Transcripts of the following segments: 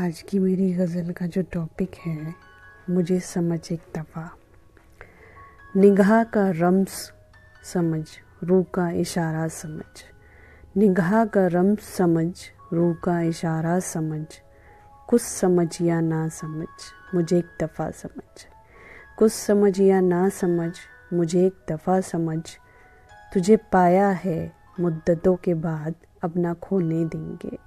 आज की मेरी गज़ल का जो टॉपिक है, मुझे समझ एक दफ़ा। निगाह का रम्ज़ समझ, रूह का इशारा समझ। निगाह का रम्ज़ समझ, रूह का इशारा समझ। कुछ समझ या ना समझ, मुझे एक दफ़ा समझ। कुछ समझ या ना समझ, मुझे एक दफ़ा समझ। तुझे पाया है मुद्दतों के बाद, अब ना खोने देंगे।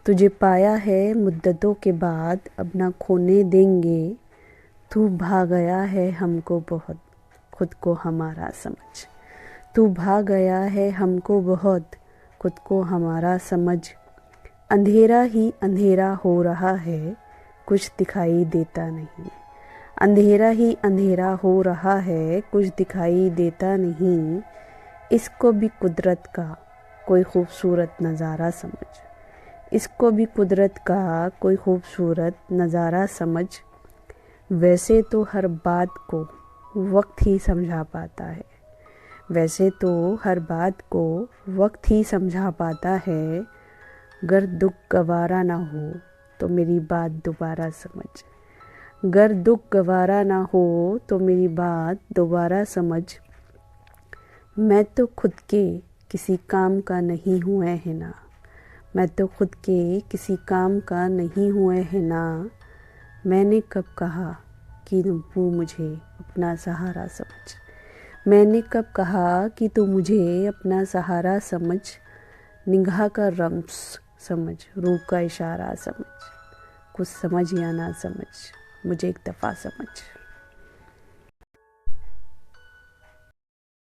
तुझे पाया है मुद्दतों के बाद, अब ना खोने देंगे। तू भा गया है हमको बहुत, खुद को हमारा समझ। तू भा गया है हमको बहुत, खुद को हमारा समझ। अंधेरा ही अंधेरा हो रहा है, कुछ दिखाई देता नहीं। अंधेरा ही अंधेरा हो रहा है, कुछ दिखाई देता नहीं। इसको भी कुदरत का कोई खूबसूरत नज़ारा समझ। इसको भी कुदरत का कोई खूबसूरत नज़ारा समझ। वैसे तो हर बात को वक्त ही समझा पाता है। वैसे तो हर बात को वक्त ही समझा पाता है। गर दुख गवारा ना हो तो मेरी बात दोबारा समझ। गर दुख गवारा ना हो तो मेरी बात दोबारा समझ। मैं तो खुद के किसी काम का नहीं हुए है ना। मैं तो खुद के किसी काम का नहीं हुए है ना। मैंने कब कहा कि तू मुझे अपना सहारा समझ। मैंने कब कहा कि तू मुझे अपना सहारा समझ। निगाह का रम्ज़ समझ, रूह का इशारा समझ। कुछ समझ या ना समझ, मुझे एक दफ़ा समझ।